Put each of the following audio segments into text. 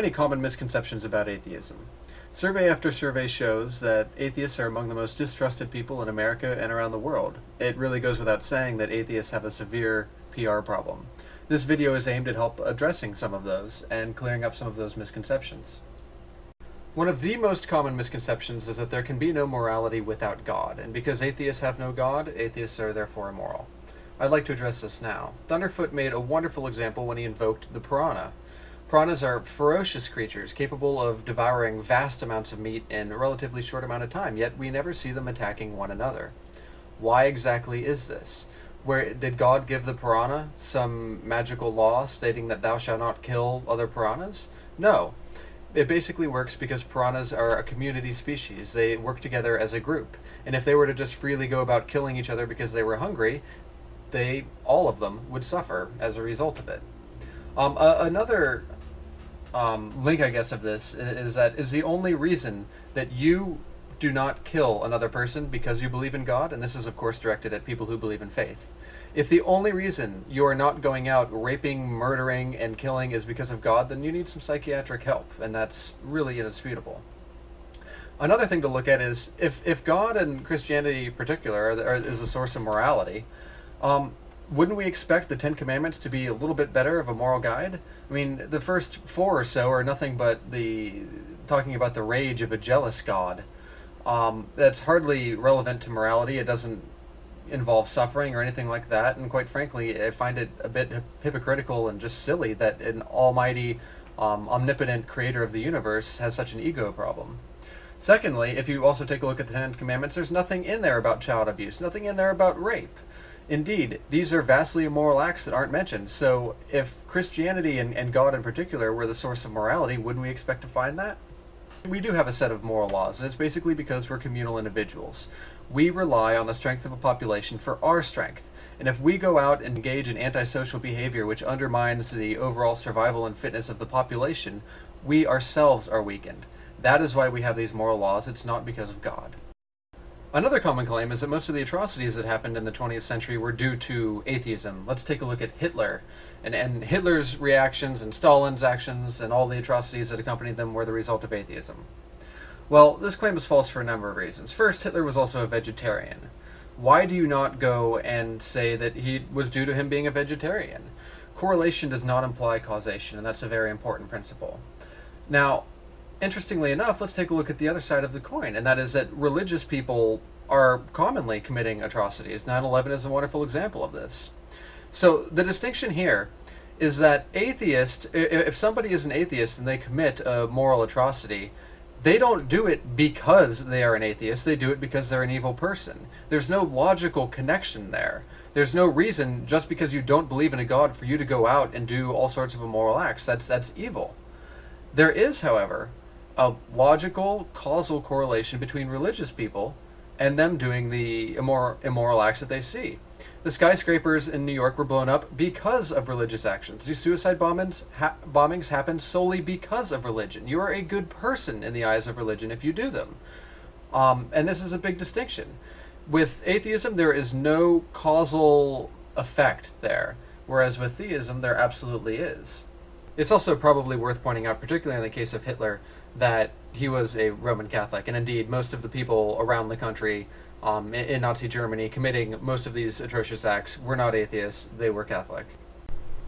many common misconceptions about atheism. Survey after survey shows that atheists are among the most distrusted people in America and around the world. It really goes without saying that atheists have a severe PR problem. This video is aimed at help addressing some of those and clearing up some of those misconceptions. One of the most common misconceptions is that there can be no morality without God, and because atheists have no God, atheists are therefore immoral. I'd like to address this now. Thunderfoot made a wonderful example when he invoked the piranha. Piranhas are ferocious creatures capable of devouring vast amounts of meat in a relatively short amount of time, yet we never see them attacking one another. Why exactly is this? Did God give the piranha some magical law stating that thou shalt not kill other piranhas? No. It basically works because piranhas are a community species. They work together as a group. And if they were to just freely go about killing each other because they were hungry, all of them would suffer as a result of it. Another link, I guess, of this is the only reason that you do not kill another person because you believe in God, and this is of course directed at people who believe in faith. If the only reason you are not going out raping, murdering, and killing is because of God, then you need some psychiatric help, and that's really indisputable. Another thing to look at is if God and Christianity in particular is a source of morality, wouldn't we expect the Ten Commandments to be a little bit better of a moral guide? I mean, the first 4 or so are nothing but talking about the rage of a jealous God. That's hardly relevant to morality. It doesn't involve suffering or anything like that, and quite frankly, I find it a bit hypocritical and just silly that an almighty, omnipotent creator of the universe has such an ego problem. Secondly, if you also take a look at the Ten Commandments, there's nothing in there about child abuse, nothing in there about rape. Indeed, these are vastly immoral acts that aren't mentioned, so if Christianity and God in particular were the source of morality, wouldn't we expect to find that? We do have a set of moral laws, and it's basically because we're communal individuals. We rely on the strength of a population for our strength, and if we go out and engage in antisocial behavior which undermines the overall survival and fitness of the population, we ourselves are weakened. That is why we have these moral laws. It's not because of God. Another common claim is that most of the atrocities that happened in the 20th century were due to atheism. Let's take a look at Hitler. And Hitler's reactions and Stalin's actions and all the atrocities that accompanied them were the result of atheism. Well, this claim is false for a number of reasons. First, Hitler was also a vegetarian. Why do you not go and say that he was due to him being a vegetarian? Correlation does not imply causation, and that's a very important principle. Now, interestingly enough, let's take a look at the other side of the coin, and that is that religious people are commonly committing atrocities. 9/11 is a wonderful example of this. So the distinction here is that if somebody is an atheist and they commit a moral atrocity, they don't do it because they are an atheist, they do it because they're an evil person. There's no logical connection there. There's no reason, just because you don't believe in a God, for you to go out and do all sorts of immoral acts. That's evil. There is, however, a logical, causal correlation between religious people and them doing the immoral acts that they see. The skyscrapers in New York were blown up because of religious actions. These suicide bombings happen solely because of religion. You are a good person in the eyes of religion if you do them. And this is a big distinction. With atheism, there is no causal effect there, whereas with theism, there absolutely is. It's also probably worth pointing out, particularly in the case of Hitler, that he was a Roman Catholic, and indeed most of the people around the country in Nazi Germany committing most of these atrocious acts were not atheists, they were Catholic.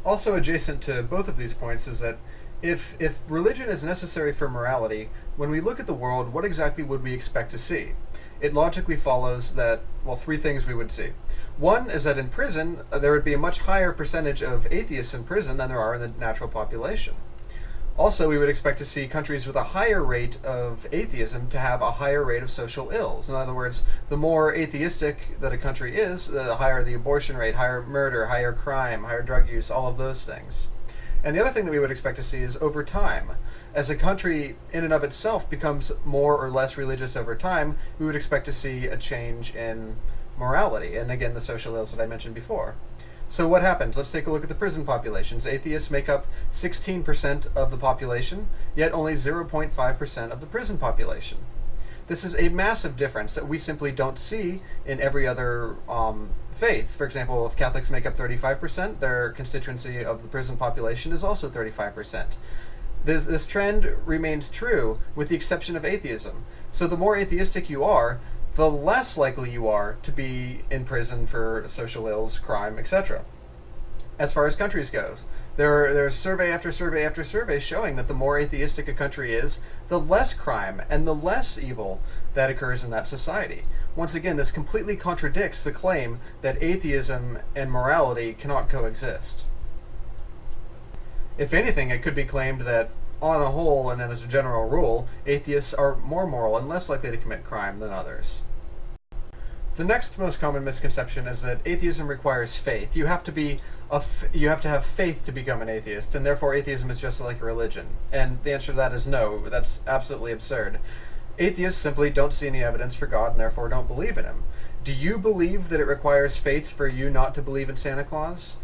Also adjacent to both of these points is that if religion is necessary for morality, when we look at the world, what exactly would we expect to see? It logically follows that, well, 3 things we would see. One is that in prison, there would be a much higher percentage of atheists in prison than there are in the natural population. Also, we would expect to see countries with a higher rate of atheism to have a higher rate of social ills. In other words, the more atheistic that a country is, the higher the abortion rate, higher murder, higher crime, higher drug use, all of those things. And the other thing that we would expect to see is over time. As a country in and of itself becomes more or less religious over time, we would expect to see a change in morality, and again, the social ills that I mentioned before. So what happens? Let's take a look at the prison populations. Atheists make up 16% of the population, yet only 0.5% of the prison population. This is a massive difference that we simply don't see in every other faith. For example, if Catholics make up 35%, their constituency of the prison population is also 35%. This trend remains true with the exception of atheism. So the more atheistic you are, the less likely you are to be in prison for social ills, crime, etc. As far as countries goes, there's survey after survey after survey showing that the more atheistic a country is, the less crime and the less evil that occurs in that society. Once again, this completely contradicts the claim that atheism and morality cannot coexist. If anything, it could be claimed that, on a whole and as a general rule, atheists are more moral and less likely to commit crime than others. The next most common misconception is that atheism requires faith. You have to have faith to become an atheist, and therefore atheism is just like a religion. And the answer to that is no. That's absolutely absurd. Atheists simply don't see any evidence for God and therefore don't believe in him. Do you believe that it requires faith for you not to believe in Santa Claus?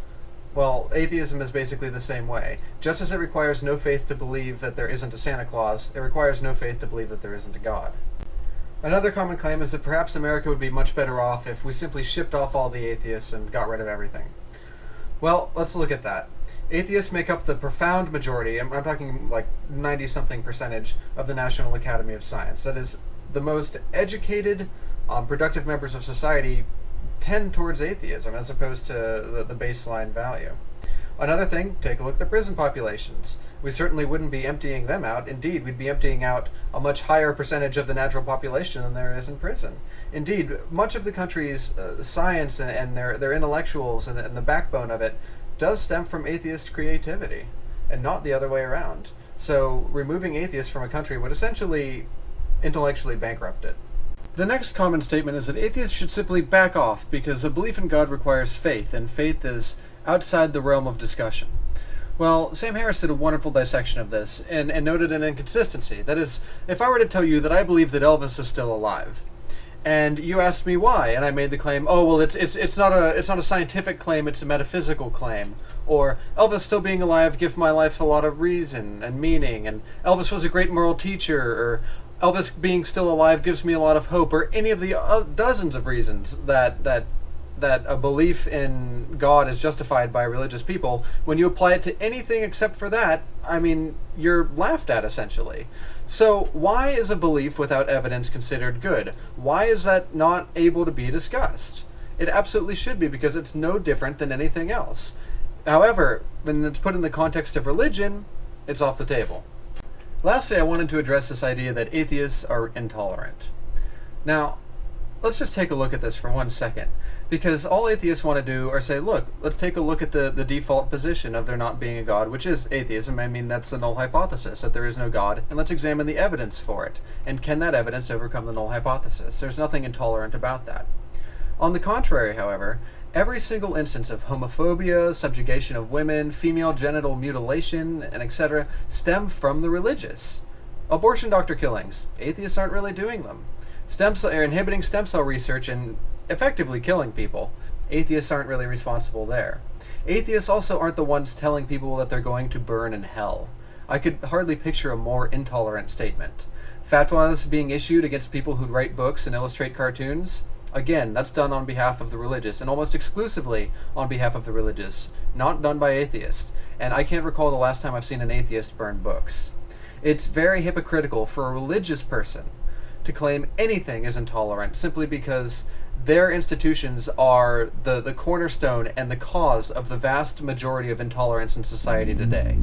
Well, atheism is basically the same way. Just as it requires no faith to believe that there isn't a Santa Claus, it requires no faith to believe that there isn't a God. Another common claim is that perhaps America would be much better off if we simply shipped off all the atheists and got rid of everything. Well, let's look at that. Atheists make up the profound majority, I'm talking like 90-something% of the National Academy of Science. That is, the most educated, productive members of society tend towards atheism as opposed to the baseline value. Another thing, take a look at the prison populations. We certainly wouldn't be emptying them out. Indeed, we'd be emptying out a much higher percentage of the natural population than there is in prison. Indeed, much of the country's science and their intellectuals and the backbone of it does stem from atheist creativity, and not the other way around. So removing atheists from a country would essentially intellectually bankrupt it. The next common statement is that atheists should simply back off because a belief in God requires faith, and faith is outside the realm of discussion. Well, Sam Harris did a wonderful dissection of this and noted an inconsistency. That is, if I were to tell you that I believe that Elvis is still alive, and you asked me why, and I made the claim, oh well, it's not a scientific claim, it's a metaphysical claim, or Elvis still being alive gives my life a lot of reason and meaning, and Elvis was a great moral teacher, or Elvis being still alive gives me a lot of hope, or any of the dozens of reasons that a belief in God is justified by religious people, when you apply it to anything except for that, I mean, you're laughed at, essentially. So why is a belief without evidence considered good? Why is that not able to be discussed? It absolutely should be, because it's no different than anything else. However, when it's put in the context of religion, it's off the table. Lastly, I wanted to address this idea that atheists are intolerant. Now, let's just take a look at this for 1 second. Because all atheists want to do are say, look, let's take a look at the default position of there not being a God, which is atheism. I mean, that's the null hypothesis, that there is no God, and let's examine the evidence for it. And can that evidence overcome the null hypothesis? There's nothing intolerant about that. On the contrary, however, every single instance of homophobia, subjugation of women, female genital mutilation, and etc. stem from the religious. Abortion doctor killings, atheists aren't really doing them. Inhibiting stem cell research and effectively killing people, atheists aren't really responsible there. Atheists also aren't the ones telling people that they're going to burn in hell. I could hardly picture a more intolerant statement. Fatwas being issued against people who write books and illustrate cartoons, again, that's done on behalf of the religious, and almost exclusively on behalf of the religious, not done by atheists. And I can't recall the last time I've seen an atheist burn books. It's very hypocritical for a religious person to claim anything is intolerant simply because their institutions are the cornerstone and the cause of the vast majority of intolerance in society today.